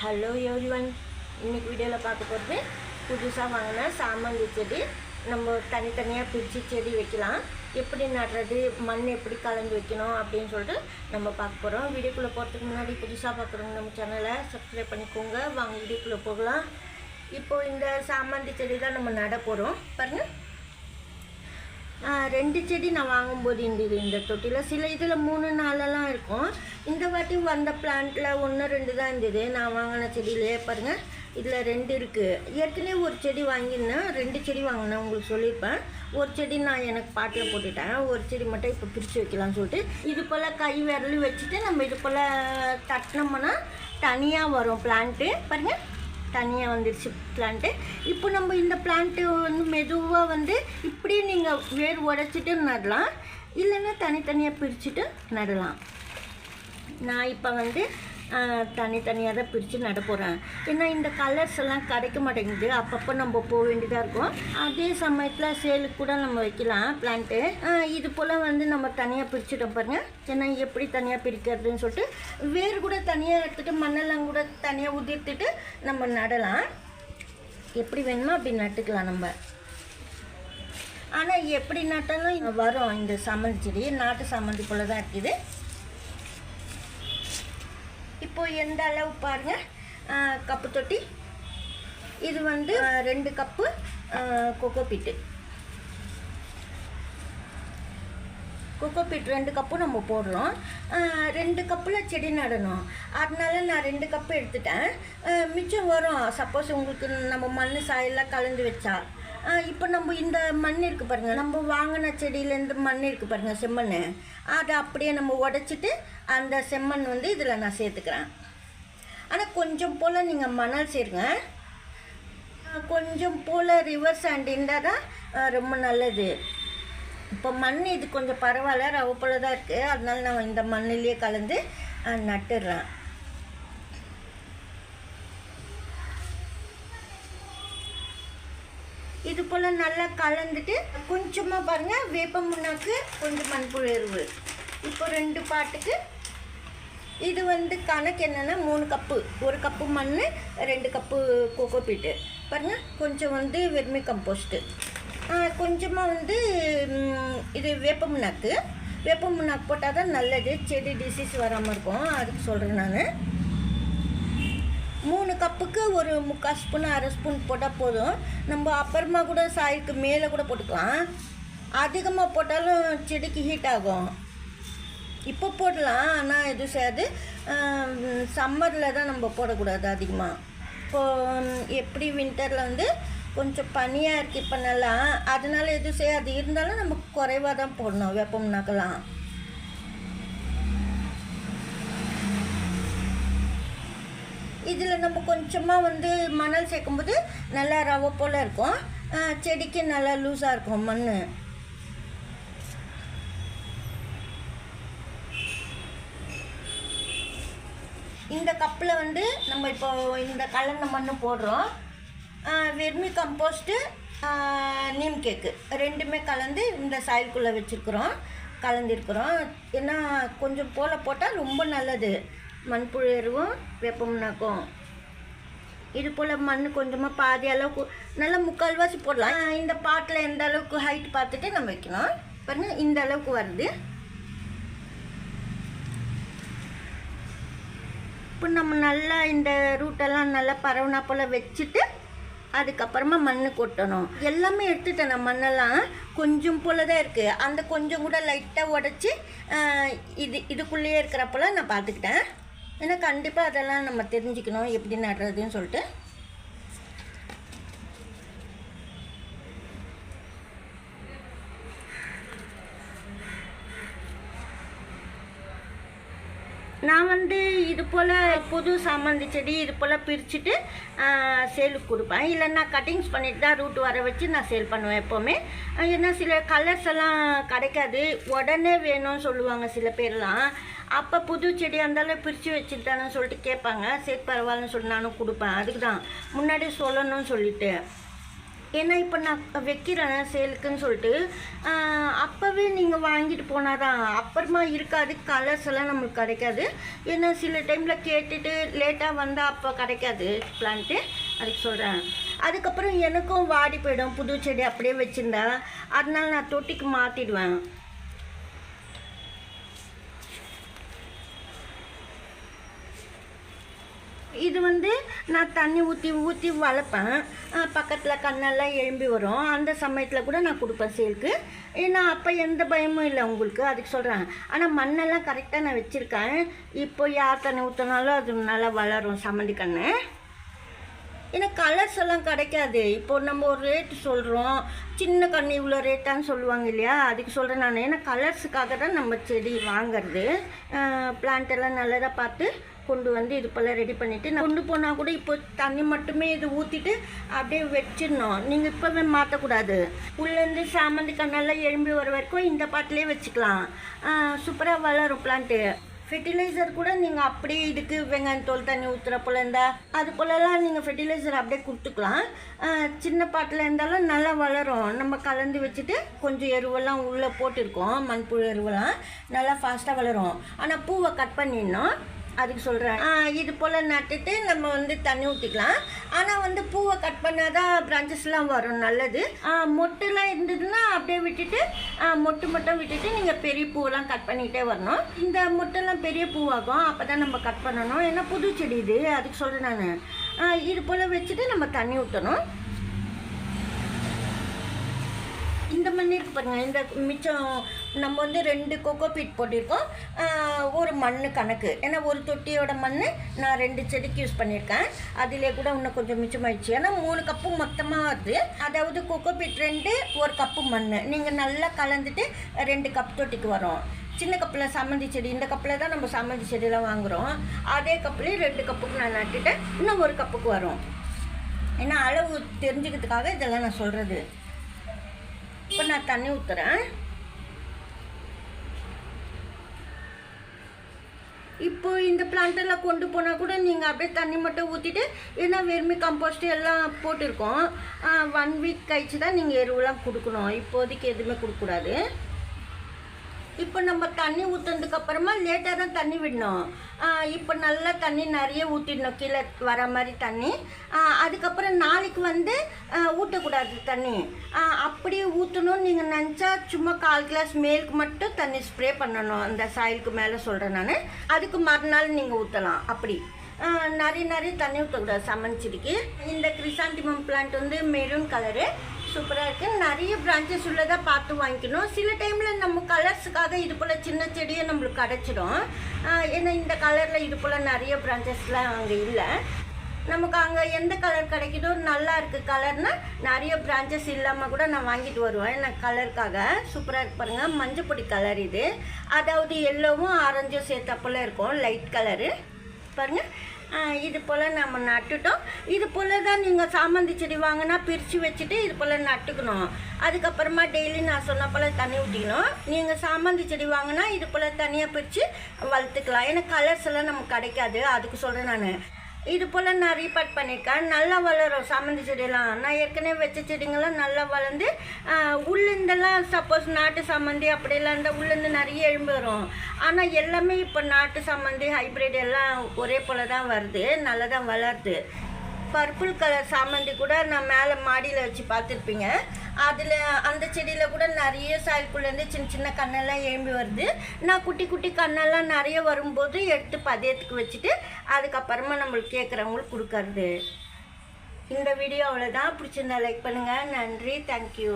Hello everyone, இன்னைக்கு வீடியோவில் பார்க்க போகிறது புதுசாக வாங்கின சாமந்தி செடி. நம்ம தனித்தனியாக பிரித்து செடி வைக்கலாம். எப்படி நடுறது, மண் எப்படி கலந்து வைக்கணும் அப்படின்னு சொல்லிட்டு நம்ம பார்க்க போகிறோம். வீடியோக்குள்ளே போகிறதுக்கு முன்னாடி புதுசாக பார்க்குறவங்க நம்ம சேனலை சப்ஸ்கிரைப் பண்ணிக்கோங்க. வாங்க வீடியோக்குள்ளே போகலாம். இப்போது இந்த சாமந்தி செடி தான் நம்ம நட போகிறோம். பாருங்கள், 2 செடி நான் வாங்கும்போது இருந்தது இந்த தொட்டியில். சில இதில் 3-4 இருக்கும். இந்த வாட்டி வந்த பிளான்ட்டில் 1-2 தான் இருந்தது. நான் வாங்கின செடியிலே பாருங்கள், இதில் 2 இருக்குது. ஏற்கனவே ஒரு செடி வாங்கியிருந்தேன், 2 செடி வாங்கினேன், உங்களுக்கு சொல்லியிருப்பேன். ஒரு செடி நான் எனக்கு பாட்டில் போட்டுட்டேன், ஒரு செடி மட்டும் இப்போ பிரித்து வைக்கலாம்னு சொல்லிட்டு இது போல் கை விரலி வச்சுட்டு நம்ம இது போல் தட்டினோம்னா தனியாக வரும் பிளான்ட்டு. பாருங்கள், தனியாக வந்துடுச்சு பிளான்ட்டு. இப்போ நம்ம இந்த பிளான்ட்டு வந்து மெதுவாக வந்து இப்படி நீங்கள் வேர் உடைச்சிட்டு நடலாம், இல்லைன்னா தனித்தனியாக பிரிச்சுட்டு நடலாம். நான் இப்போ வந்து தனித்தனியாக தான் பிரித்து நட போகிறேன். ஏன்னா இந்த கலர்ஸ் எல்லாம் கிடைக்க மாட்டேங்குது, அப்பப்போ நம்ம போக வேண்டியதாக இருக்கும். அதே சமயத்தில் சேலுக்கு கூட நம்ம வைக்கலாம் பிளான்ட்டு. இது போல் வந்து நம்ம தனியாக பிரிச்சுட்டோம் பாருங்கள். ஏன்னா எப்படி தனியாக பிரிக்கிறதுன்னு சொல்லிட்டு வேர் கூட தனியாக எடுத்துகிட்டு மண்ணெல்லாம் கூட தனியாக உதிர்த்துட்டு நம்ம நடலாம். எப்படி வேணுமோ அப்படி நட்டுக்கலாம் நம்ம. ஆனால் எப்படி நட்டாலும் வரும் இந்த சாமந்தி செடி. நாட்டு சாமந்தி போல் தான் இருக்குது. இப்போது எந்த அளவு பாருங்கள், கப்பு தொட்டி. இது வந்து 2 கப்பு கொக்கோபீட்டு 2 கப்பு நம்ம போடுறோம். 2 கப்பில் செடி நடணும். அதனால நான் 2 கப்பு எடுத்துட்டேன். மிச்சம் வரும் சப்போஸ் உங்களுக்கு நம்ம மண் சாயெல்லாம் கலந்து வச்சா. இப்போ நம்ம இந்த மண் இருக்குது பாருங்கள், நம்ம வாங்கின செடியிலேருந்து மண் இருக்குது பாருங்கள், செம்மண். அதை அப்படியே நம்ம உடச்சிட்டு அந்த செம்மண் வந்து இதில் நான் சேர்த்துக்கிறேன். ஆனால் கொஞ்சம் போல் நீங்கள் மணல் சேருங்க. கொஞ்சம் போல் ரிவர் சாண்ட் இருந்தால் தான் ரொம்ப நல்லது. இப்போ மண் இது கொஞ்சம் பரவாயில்ல, ரவை போல் தான் இருக்குது. அதனால நான் இந்த மண்ணிலேயே கலந்து நட்டுடுறேன். இது போல் நல்லா கலந்துட்டு கொஞ்சமாக பாருங்கள் வேப்ப முன்னாக்கு, கொஞ்சம் மண்புழு எருவு. இப்போ 2 பாட்டுக்கு இது வந்து கணக்கு என்னென்னா 3 கப்பு. 1 கப்பு மண், 2 கப்பு கொக்கோபீட்டு பாருங்கள். கொஞ்சம் வந்து வெர்மி கம்போஸ்ட்டு, கொஞ்சமாக வந்து இது வேப்ப முன்னாக்கு. வேப்ப முன்னாக்கு போட்டால் தான் நல்லது, செடி டிசீஸ் வராமல் இருக்கும். அதுக்கு சொல்கிறேன் நான். 3 கப்புக்கு ஒரு 3/4 ஸ்பூன் 1/2 ஸ்பூன் போட்டால் போதும். நம்ம அப்புறமா கூட சாய்க்கு மேலே கூட போட்டுக்கலாம். அதிகமாக போட்டாலும் செடிக்கு ஹீட் ஆகும். இப்போ போடலாம், ஆனால் எதுவும் செய்யாது. சம்மரில் தான் நம்ம போடக்கூடாது அதிகமாக. இப்போது எப்படி வின்டரில் வந்து கொஞ்சம் பனியாக இருக்குது இப்போ நல்லா, அதனால எதுவும் செய்யாது. இருந்தாலும் நம்ம குறைவாக தான் போடணும் வேப்பம்னாக்கெல்லாம். இதில் நம்ம கொஞ்சமாக வந்து மணல் சேர்க்கும்போது நல்லா ரவை போல் இருக்கும், செடிக்கு நல்லா லூஸாக இருக்கும் மண். இந்த கப்பில் வந்து நம்ம இப்போ இந்த கலந்த மண் போடுறோம். வெர்மி கம்போஸ்ட்டு, நீம் கேக்கு 2மே கலந்து இந்த சாயில்குள்ளே வச்சுருக்குறோம், கலந்துருக்குறோம். ஏன்னா கொஞ்சம் போல் போட்டால் ரொம்ப நல்லது, மண்புழு எருவும் வேப்பம்னாக்கும். இது போல் மண் கொஞ்சமாக பாதி அளவுக்கு நல்லா 3/4வாசி போடலாம். இந்த பாட்டில் எந்த அளவுக்கு ஹைட் பார்த்துட்டு நம்ம வைக்கணும். பாருங்கள், இந்த அளவுக்கு வருது. இப்போ நம்ம நல்லா இந்த ரூட்டெல்லாம் நல்லா பரவனா போல் வச்சுட்டு அதுக்கப்புறமா மண் கொட்டணும். எல்லாமே எடுத்துட்டேன் நான். மண்ணெல்லாம் கொஞ்சம் போல் தான் இருக்குது. அந்த கொஞ்சம் கூட லைட்டாக உடச்சி இதுக்குள்ளேயே இருக்கிறப்போல நான் பார்த்துக்கிட்டேன். ஏன்னா கண்டிப்பாக அதெல்லாம் நம்ம தெரிஞ்சுக்கணும் எப்படி நடுறதுன்னு சொல்லிட்டு. நான் வந்து இது போல் புது சாமந்தி செடி இது போல் பிரிச்சுட்டு சேலுக்கு கொடுப்பேன். இல்லைன்னா கட்டிங்ஸ் பண்ணிட்டு தான் ரூட் வர வச்சு நான் சேல் பண்ணுவேன் எப்போவுமே. ஏன்னா சில கலர்ஸ் எல்லாம் கிடைக்காது, உடனே வேணும்னு சொல்லுவாங்க சில பேர்லாம். அப்போ புது செடியாக இருந்தாலும் பிரித்து வச்சுட்டானு சொல்லிட்டு கேட்பாங்க. சரி பரவாயில்லன்னு சொல்லி நானும் கொடுப்பேன். அதுக்கு தான் முன்னாடி சொல்லணும்னு சொல்லிட்டு. ஏன்னா இப்போ நான் வைக்கிறேன் சேலுக்குன்னு சொல்லிட்டு அப்போவே நீங்கள் வாங்கிட்டு போனால் தான், அப்புறமா இருக்காது, கலர்ஸ் எல்லாம் நம்மளுக்கு கிடைக்காது. ஏன்னா சில டைமில் கேட்டுட்டு லேட்டாக வந்தால் அப்போ கிடைக்காது பிளான்ட்டு, அதுக்கு சொல்கிறேன். அதுக்கப்புறம் எனக்கும் வாடி போயிடும் புது செடி அப்படியே வச்சுருந்தா, அதனால நான் தொட்டிக்கு மாற்றிடுவேன். இது நான் தண்ணி ஊற்றி வளர்ப்பேன். பக்கத்தில் கண்ணெல்லாம் எழும்பி வரும், அந்த சமயத்தில் கூட நான் கொடுப்பேன் சேலுக்கு. ஏன்னா அப்போ எந்த பயமும் இல்லை உங்களுக்கு, அதுக்கு சொல்கிறேன். ஆனால் மண்ணெல்லாம் கரெக்டாக நான் வச்சுருக்கேன். இப்போ யார் தண்ணி ஊற்றினாலும் அது நல்லா வளரும் சாமந்தி கன்று. ஏன்னா கலர்ஸ் எல்லாம் கிடைக்காது. இப்போது நம்ம ஒரு ரேட்டு சொல்கிறோம், சின்ன கன்று இவ்வளோ ரேட்டான்னு சொல்லுவாங்க இல்லையா, அதுக்கு சொல்கிறேன் நான். ஏன்னா கலர்ஸுக்காக தான் நம்ம செடி வாங்கிறது. பிளான்ட் எல்லாம் நல்லதாக பார்த்து கொண்டு இது போல் ரெடி பண்ணிவிட்டு நான் கொண்டு போனால் கூட இப்போ தண்ணி மட்டுமே இது ஊற்றிட்டு அப்படியே வச்சிடணும். நீங்கள் இப்போவே மாற்றக்கூடாது. உள்ளேருந்து சாமந்தி கண்ணெல்லாம் எழும்பி வர வரைக்கும் இந்த பாட்டிலே வச்சுக்கலாம். சூப்பராக வளரும் பிளான்ட்டு. ஃபெர்டிலைசர் கூட நீங்கள் அப்படியே இதுக்கு வெங்காயத்தோல் தண்ணி ஊற்றுற போல் இருந்தால் அது போலலாம் நீங்கள் ஃபெர்டிலைசர் அப்படியே கொடுத்துக்கலாம். சின்ன பாட்டில் இருந்தாலும் நல்லா வளரும். நம்ம கலந்து வச்சுட்டு கொஞ்சம் எருவெல்லாம் உள்ளே போட்டிருக்கோம், மண்புழு எருவெல்லாம் நல்லா ஃபாஸ்ட்டாக வளரும். ஆனால் பூவை கட் பண்ணிடணும், அதுக்கு சொல்கிறேன். இது போல் நட்டுட்டு நம்ம தண்ணி ஊற்றிக்கலாம். ஆனால் பூவை கட் பண்ணால் தான் பிரான்ச்சஸ்லாம் வரும், நல்லது. மொட்டுலாம் இருந்ததுன்னா அப்படியே விட்டுட்டு மொட்டு மட்டும் விட்டுட்டு நீங்கள் பெரிய பூவெல்லாம் கட் பண்ணிகிட்டே வரணும். இந்த மொட்டெல்லாம் பெரிய பூவாகும், அப்போ தான் நம்ம கட் பண்ணணும். ஏன்னா புது செடி இது, அதுக்கு சொல்கிறேன் நான். இது போல் வச்சுட்டு நம்ம தண்ணி ஊற்றணும். இந்த மண் இருக்கு பாருங்கள், இந்த மிச்சம் நம்ம 2 கோகோ பீட் போட்டிருக்கோம். ஒரு மண் கணக்கு, ஏன்னா ஒரு தொட்டியோட மண் நான் 2 செடிக்கு யூஸ் பண்ணியிருக்கேன். அதிலே கூட இன்னும் கொஞ்சம் மிச்சமாயிடுச்சு. ஏன்னா 3 கப்பு மொத்தமாக வருது. அதாவது கோகோ பீட் 2, 1 கப்பு மண் நீங்கள் நல்லா கலந்துட்டு 2 கப் தொட்டிக்கு வரும். சின்ன கப்பில் சாமந்தி செடி, இந்த கப்பில் தான் நம்ம சாமந்தி செடியெல்லாம் வாங்குகிறோம். அதே கப்புலேயே 2 கப்புக்கு நான் நட்டுட்டேன், இன்னும் 1 கப்புக்கு வரும். ஏன்னா அளவு தெரிஞ்சுக்கிறதுக்காக இதெல்லாம் நான் சொல்கிறது. இப்போ நான் தண்ணி ஊற்றுறேன். இப்போ இந்த பிளான்ட்டெல்லாம் கொண்டு போனால் கூட நீங்கள் அப்படியே தண்ணி மட்டும் ஊற்றிட்டு, ஏன்னா வெறுமி கம்போஸ்ட் எல்லாம் போட்டிருக்கோம். 1 வீக் கழிச்சு தான் நீங்கள் எருவெல்லாம் கொடுக்கணும், இப்போதைக்கு எதுவுமே கொடுக்கக்கூடாது. இப்போ நம்ம தண்ணி ஊற்றுனதுக்கப்புறமா லேட்டாக தான் தண்ணி விடணும். இப்போ நல்லா தண்ணி நிறைய ஊற்றிடணும், கீழே வர மாதிரி தண்ணி. அதுக்கப்புறம் நாளைக்கு ஊற்றக்கூடாது தண்ணி. அப்படியே ஊற்றணும்னு நீங்கள் நினச்சா சும்மா 1/4 கிளாஸ் மேலுக்கு மட்டும் தண்ணி ஸ்ப்ரே பண்ணணும், அந்த சாயிலுக்கு மேலே சொல்கிறேன் நான். அதுக்கு மறுநாள் நீங்கள் ஊற்றலாம். அப்படி நிறைய தண்ணி ஊற்றக்கூடாது சாமந்தி செடிக்கு. இந்த கிரிசாந்திமம் பிளான்ட் மெரூன் கலரு சூப்பராக இருக்குது. நிறைய பிரான்ச்சஸ் உள்ளதாக பார்த்து வாங்கிக்கணும். சில டைமில் நம்ம கலர்ஸுக்காக இது போல் சின்ன செடியை நம்மளுக்கு கிடச்சிடும். ஏன்னா இந்த கலரில் இது போல் நிறைய பிரான்ச்சஸ்லாம் அங்கே இல்லை. நமக்கு அங்கே எந்த கலர் கிடைக்குதோ நல்லா இருக்குது கலர்னால் நிறைய பிரான்ச்சஸ் இல்லாமல் கூட நான் வாங்கிட்டு வருவேன். நான் கலருக்காக சூப்பராக இருக்கு பாருங்கள், மஞ்சள் பொடி கலர் இது. அதாவது எல்லோவும் ஆரஞ்சும் சேர்த்தா போல் இருக்கும், லைட் கலரு பாருங்கள். இது போல் நம்ம நட்டுட்டோம். இது போல் தான் நீங்கள் சாமந்தி செடி வாங்கினா பிரித்து வச்சுட்டு இது போல் நட்டுக்கணும். அதுக்கப்புறமா டெய்லி நான் சொன்ன போல் தண்ணி ஊற்றிக்கணும். நீங்கள் சாமந்தி செடி வாங்கினா இது போல் தனியாக பிரித்து வளர்த்துக்கலாம். ஏன்னா கலர்ஸ் எல்லாம் நமக்கு கிடைக்காது, அதுக்கு சொல்கிறேன் நான். இது போல் நான் ரீபார்ட் பண்ணியிருக்கேன், நல்லா வளரும் சாமந்தி செடியெல்லாம். நான் ஏற்கனவே வச்ச செடிங்கெல்லாம் நல்லா வளர்ந்து உள்ளேருந்தெல்லாம் சப்போஸ் நாட்டு சாமந்தி அப்படியெல்லாம் இருந்தால் உள்ளேருந்து நிறைய எழும்பு வரும். ஆனால் எல்லாமே இப்போ நாட்டு சாமந்தி ஹைப்ரிட் எல்லாம் ஒரே போல் தான் வருது, நல்லா தான் வளருது. பர்பிள் கலர் சாமந்தி கூட நான் மேலே மாடியில் வச்சு பார்த்துருப்பீங்க. அதில் அந்த செடியில் கூட நிறைய சாயலுக்குள்ளேருந்து சின்ன கண்ணெல்லாம் எழும்பி வருது. நான் குட்டி கண்ணெல்லாம் நிறைய வரும்போது எடுத்து பதியத்துக்கு வச்சுட்டு அதுக்கப்புறமா நம்மளுக்கு கேட்குறவங்களுக்கு கொடுக்கறது. இந்த வீடியோ அவ்வளோதான். பிடிச்சிருந்தா லைக் பண்ணுங்கள். நன்றி, தேங்க்யூ.